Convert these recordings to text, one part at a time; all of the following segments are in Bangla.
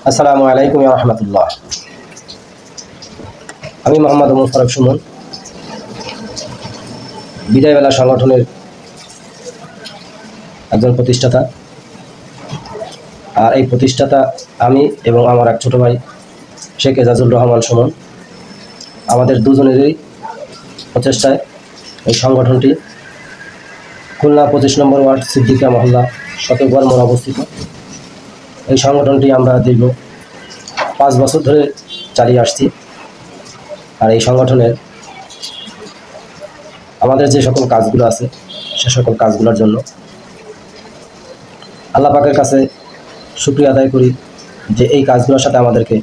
আসসালামু আলাইকুম ওয়া রাহমাতুল্লাহ। আমি মোহাম্মদ মোশাররফ সুমন, বিদায়বেলা সংগঠনের একজন প্রতিষ্ঠাতা। আর এই প্রতিষ্ঠাতা আমি এবং আমার এক ছোট ভাই শেখ এজাজুল রহমান সুমন। আমাদের দুজনেরই প্রচেষ্টায় এই সংগঠনটি খুলনা 25 নম্বর ওয়ার্ড সিদ্দিকা মহল্লা শতকবার মোড় অবস্থিত। এই সংগঠনটি আমরা দীর্ঘ 5 বছর ধরে চালিয়ে আসছি। আর এই সংগঠনের আমাদের যে সকল কাজগুলো আছে সে সকল কাজগুলোর জন্য আল্লাহ পাকের কাছে শুকরিয়া আদায় করি যে এই কাজগুলোর সাথে আমাদেরকে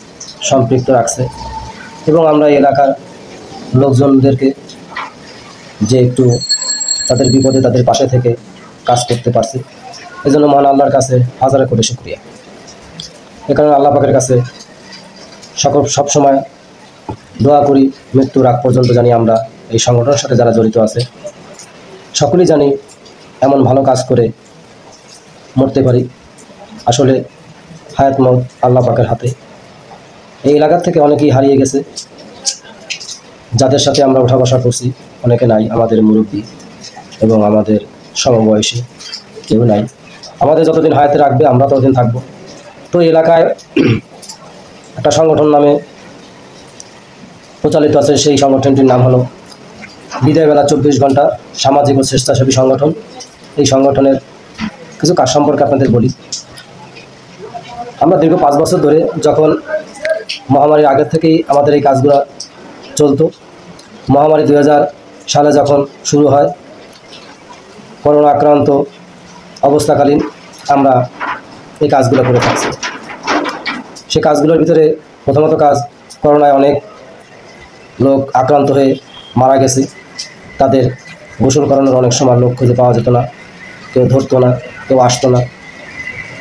সম্পৃক্ত রাখছে এবং আমরা এলাকার লোকজনদেরকে যে একটু তাদের বিপদে তাদের পাশে থেকে কাজ করতে পারছি, এজন্য মহান আল্লাহর কাছে হাজার কোটি শুকরিয়া। এ কারণে আল্লাহ পাকের কাছে সবসময় দোয়া করি মৃত্যুর আগ পর্যন্ত জানি আমরা এই সংগঠনের সাথে যারা জড়িত আছে সকলেই জানি এমন ভালো কাজ করে মরতে পারি। আসলে হায়াত মওত আল্লাহ পাকের হাতে। এই এলাকা থেকে অনেকেই হারিয়ে গেছে, যাদের সাথে আমরা উঠা বসা করছি অনেকে নাই, আমাদের মুরব্বী এবং আমাদের সমবয়সী কেউ নাই। আমাদের যতদিন হায়াতে রাখবে আমরা ততদিন থাকবো। তো এই এলাকায় একটা সংগঠন নামে প্রচলিত আছে, সেই সংগঠনটির নাম হলো বিদায়বেলা 24 ঘন্টা সামাজিক ও স্বেচ্ছাসেবী সংগঠন। এই সংগঠনের কিছু কাজ সম্পর্কে আপনাদের বলি। আমরা দীর্ঘ 5 বছর ধরে, যখন মহামারীর আগের থেকেই আমাদের এই কাজগুলো চলতো। মহামারী 2000 সালে যখন শুরু হয়, করোনা আক্রান্ত অবস্থাকালীন আমরা এই কাজগুলো করে থাকছি। সেই কাজগুলোর ভিতরে প্রথমত কাজ, করোনায় অনেক লোক আক্রান্ত হয়ে মারা গেছে, তাদের গোসল করানোর অনেক সময় লোক খুঁজে পাওয়া যেত না, কেউ ধরতো না, কেউ আসতো না।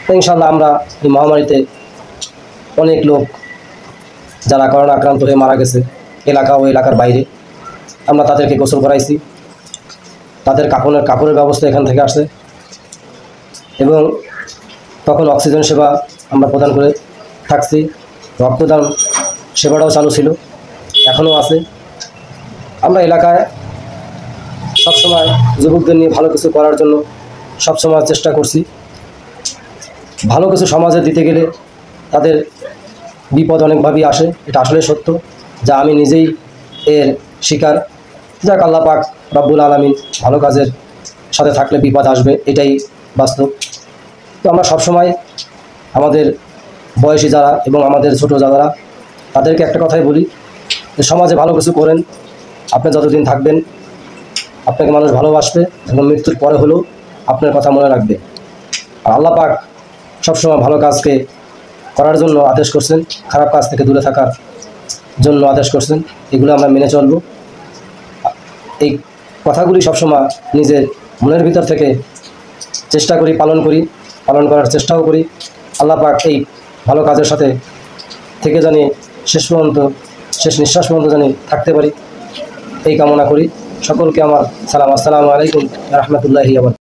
তো ইনশাল্লাহ আমরা এই মহামারীতে অনেক লোক যারা করোনা আক্রান্ত হয়ে মারা গেছে এলাকা ও এলাকার বাইরে, আমরা তাদেরকে গোসল করাইছি। তাদের কাপড়ের ব্যবস্থা এখান থেকে আসে এবং তখন অক্সিজেন সেবা আমরা প্রদান করে থাকছি। রক্তদান সেবাটাও চালু ছিল, এখনও আছে। আমরা এলাকায় সবসময় যুবকদের নিয়ে ভালো কিছু করার জন্য সবসময় চেষ্টা করছি। ভালো কিছু সমাজে দিতে গেলে তাদের বিপদ অনেকভাবেই আসে, এটা আসলে সত্য, যা আমি নিজেই এর শিকার। যাক, আল্লাহ পাক রব্বুল আলামিন ভালো কাজের সাথে থাকলে বিপদ আসবে, এটাই বাস্তব। তো আমরা সবসময় আমাদের বয়সী যারা এবং আমাদের ছোটো যারা, তাদেরকে একটা কথাই বলি যে সমাজে ভালো কিছু করেন, আপনি যতদিন থাকবেন আপনাকে মানুষ ভালোবাসবে এবং মৃত্যুর পরে হলেও আপনার কথা মনে রাখবে। আর আল্লাহ পাক সবসময় ভালো কাজকে করার জন্য আদেশ করছেন, খারাপ কাজ থেকে দূরে থাকার জন্য আদেশ করছেন। এগুলো আমরা মেনে চলব। এই কথাগুলি সবসময় নিজের মনের ভিতর থেকে চেষ্টা করি, পালন করার চেষ্টাও করি। আল্লাহ পাক এই ভালো কাজের সাথে থেকে জানি শেষ নিঃশ্বাস পর্যন্ত জানি থাকতে পারি, এই কামনা করি। সকলকে আমার সালাম। আসসালামু আলাইকুম ওয়া রাহমাতুল্লাহি ওয়া বারাকাতুহু।